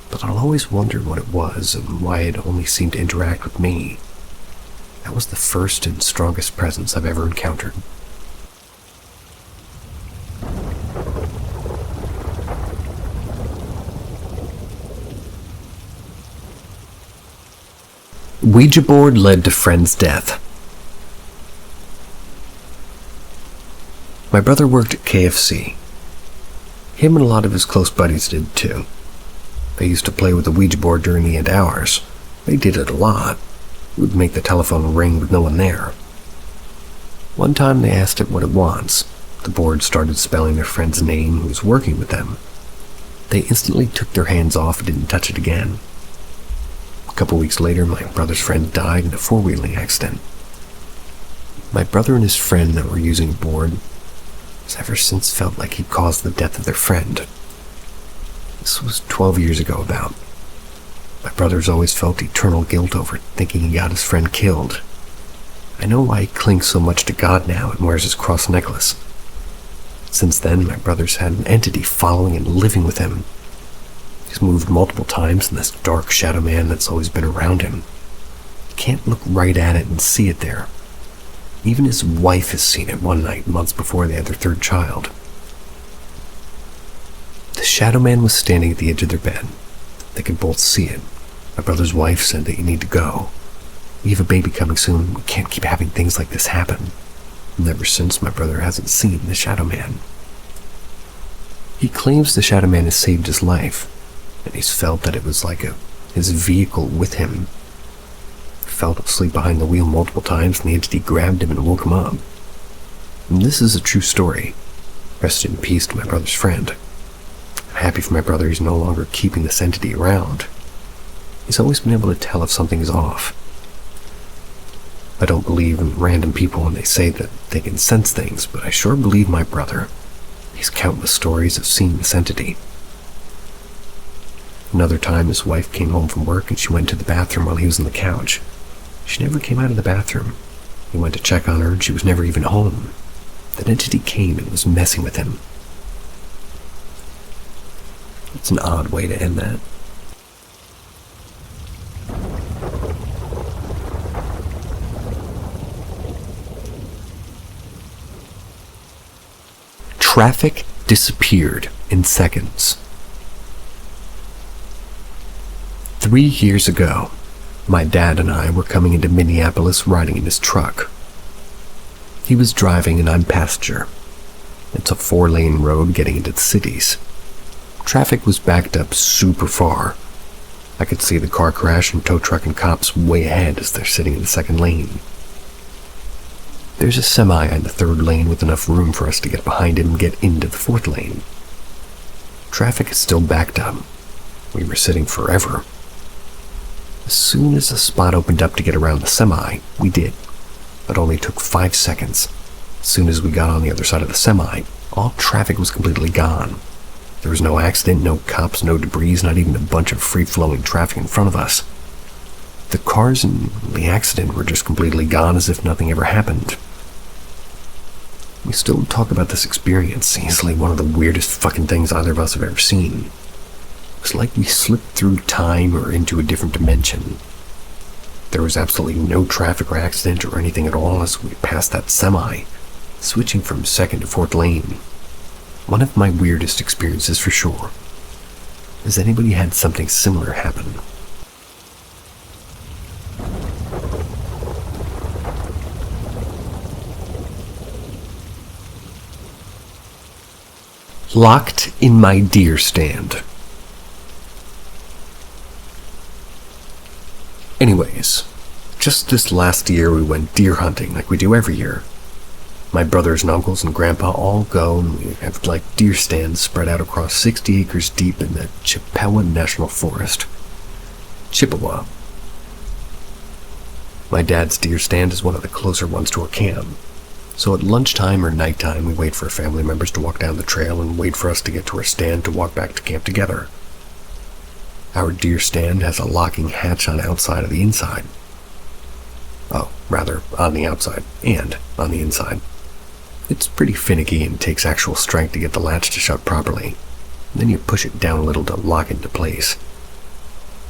A: But I'll always wonder what it was and why it only seemed to interact with me. That was the first and strongest presence I've ever encountered. Ouija board led to friend's death. My brother worked at KFC. Him and a lot of his close buddies did too. They used to play with the Ouija board during the end hours. They did it a lot. It would make the telephone ring with no one there. One time they asked it what it wants. The board started spelling their friend's name who was working with them. They instantly took their hands off and didn't touch it again. A couple weeks later, my brother's friend died in a four-wheeling accident. My brother and his friend that were using the board has ever since felt like he'd caused the death of their friend. This was 12 years ago about. My brother's always felt eternal guilt over thinking he got his friend killed. I know why he clings so much to God now and wears his cross necklace. Since then, my brother's had an entity following and living with him. He's moved multiple times in this dark shadow man that's always been around him. You can't look right at it and see it there. Even his wife has seen it one night months before they had their third child. The shadow man was standing at the edge of their bed. They could both see it. My brother's wife said that you need to go. We have a baby coming soon. We can't keep having things like this happen. And ever since, my brother hasn't seen the shadow man. He claims the shadow man has saved his life, and he's felt that it was like a his vehicle with him. He fell asleep behind the wheel multiple times, and the entity grabbed him and woke him up. And this is a true story. Rest in peace to my brother's friend. I'm happy for my brother he's no longer keeping this entity around. He's always been able to tell if something is off. I don't believe in random people when they say that they can sense things, but I sure believe my brother. He's countless stories of seeing this entity. Another time, his wife came home from work and she went to the bathroom while he was on the couch. She never came out of the bathroom. He went to check on her and she was never even home. That entity came and was messing with him. It's an odd way to end that. Traffic disappeared in seconds. 3 years ago, my dad and I were coming into Minneapolis riding in his truck. He was driving and I'm passenger. It's a 4-lane road getting into the cities. Traffic was backed up super far. I could see the car crash and tow truck and cops way ahead as they're sitting in the second lane. There's a semi in the third lane with enough room for us to get behind it and get into the fourth lane. Traffic is still backed up. We were sitting forever. As soon as the spot opened up to get around the semi, we did. It only took 5 seconds. As soon as we got on the other side of the semi, all traffic was completely gone. There was no accident, no cops, no debris, not even a bunch of free-flowing traffic in front of us. The cars in the accident were just completely gone as if nothing ever happened. We still talk about this experience, easily one of the weirdest fucking things either of us have ever seen. It was like we slipped through time or into a different dimension. There was absolutely no traffic or accident or anything at all as we passed that semi, switching from second to fourth lane. One of my weirdest experiences for sure. Has anybody had something similar happen? Locked in my deer stand. Anyways, just this last year we went deer hunting like we do every year. My brothers and uncles and grandpa all go and we have like deer stands spread out across 60 acres deep in the Chippewa National Forest. Chippewa. My dad's deer stand is one of the closer ones to our camp. So at lunchtime or nighttime, we wait for family members to walk down the trail and wait for us to get to our stand to walk back to camp together. Our deer stand has a locking hatch on the outside of the inside. Oh, rather, on the outside and on the inside. It's pretty finicky and takes actual strength to get the latch to shut properly. Then you push it down a little to lock it into place.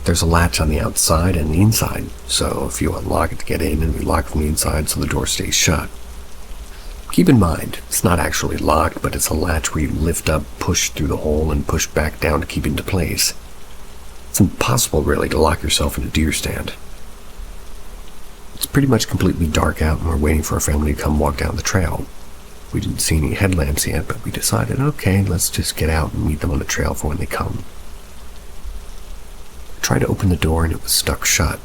A: There's a latch on the outside and the inside, so if you unlock it to get in and we lock from the inside so the door stays shut. Keep in mind, it's not actually locked, but it's a latch where you lift up, push through the hole, and push back down to keep it into place. It's impossible, really, to lock yourself in a deer stand. It's pretty much completely dark out, and we're waiting for our family to come walk down the trail. We didn't see any headlamps yet, but we decided, okay, let's just get out and meet them on the trail for when they come. I tried to open the door, and it was stuck shut.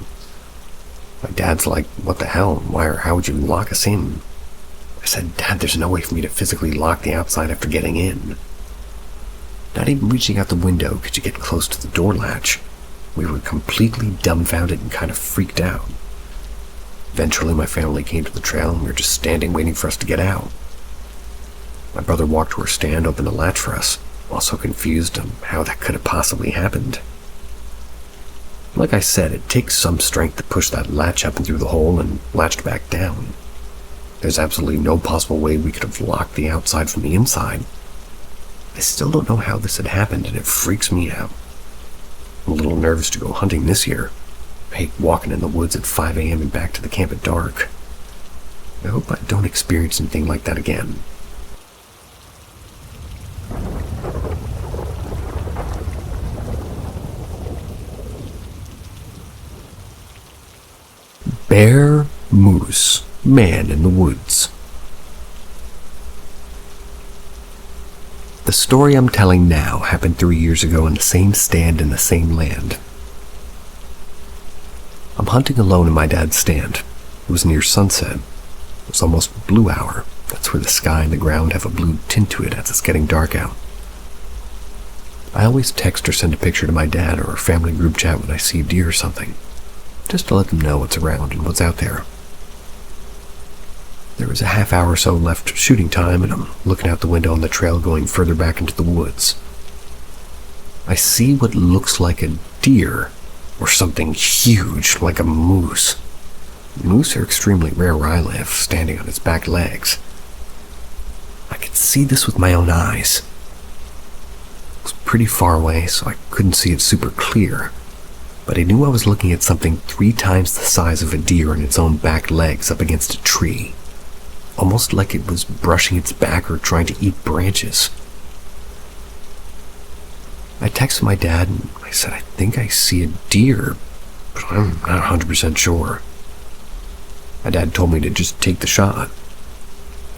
A: My dad's like, what the hell? How would you lock us in? I said, Dad, there's no way for me to physically lock the outside after getting in. Not even reaching out the window could you get close to the door latch. We were completely dumbfounded and kind of freaked out. Eventually, my family came to the trail and we were just standing waiting for us to get out. My brother walked to our stand, opened the latch for us, also confused on how that could have possibly happened. Like I said, it takes some strength to push that latch up and through the hole and latched back down. There's absolutely no possible way we could have locked the outside from the inside. I still don't know how this had happened, and it freaks me out. I'm a little nervous to go hunting this year. I hate walking in the woods at 5 a.m. and back to the camp at dark. I hope I don't experience anything like that again. Bear, moose, man in the woods. The story I'm telling now happened 3 years ago on the same stand in the same land. I'm hunting alone in my dad's stand. It was near sunset. It was almost blue hour. That's where the sky and the ground have a blue tint to it as it's getting dark out. I always text or send a picture to my dad or a family group chat when I see a deer or something, just to let them know what's around and what's out there. There was a half hour or so left of shooting time, and I'm looking out the window on the trail going further back into the woods. I see what looks like a deer or something huge like a moose. Moose are extremely rare where I live, standing on its back legs. I could see this with my own eyes. It was pretty far away, so I couldn't see it super clear, but I knew I was looking at something 3 times the size of a deer on its own back legs up against a tree, almost like it was brushing its back or trying to eat branches. I texted my dad and I said, I think I see a deer, but I'm not 100% sure. My dad told me to just take the shot.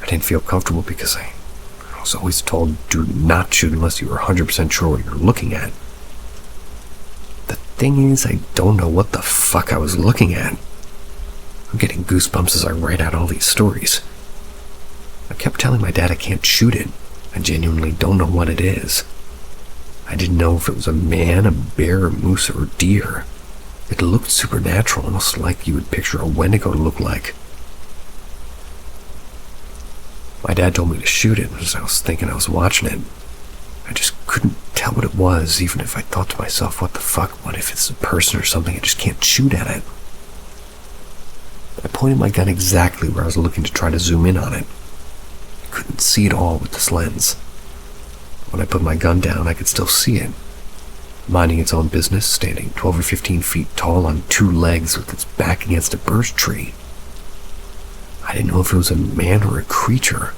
A: I didn't feel comfortable because I was always told do not shoot unless you were 100% sure what you're looking at. The thing is, I don't know what the fuck I was looking at. I'm getting goosebumps as I write out all these stories. I kept telling my dad I can't shoot it. I genuinely don't know what it is. I didn't know if it was a man, a bear, a moose, or a deer. It looked supernatural, almost like you would picture a Wendigo to look like. My dad told me to shoot it as I was thinking I was watching it. I just couldn't tell what it was, even if I thought to myself, what the fuck, what if it's a person or something? I just can't shoot at it. I pointed my gun exactly where I was looking to try to zoom in on it. I couldn't see it all with this lens. When I put my gun down, I could still see it, minding its own business, standing 12 or 15 feet tall on 2 legs with its back against a birch tree. I didn't know if it was a man or a creature,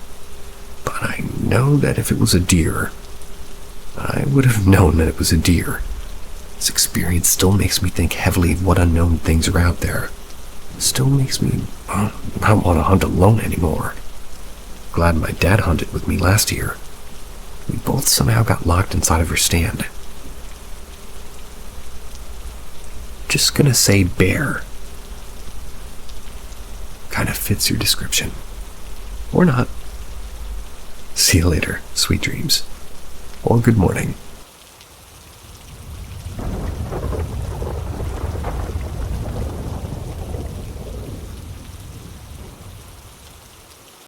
A: but I know that if it was a deer, I would have known that it was a deer. This experience still makes me think heavily of what unknown things are out there. It still makes me not want to hunt alone anymore. Glad my dad hunted with me last year. We both somehow got locked inside of her stand. Just gonna say bear. Kind of fits your description. Or not. See you later, sweet dreams. Or good morning.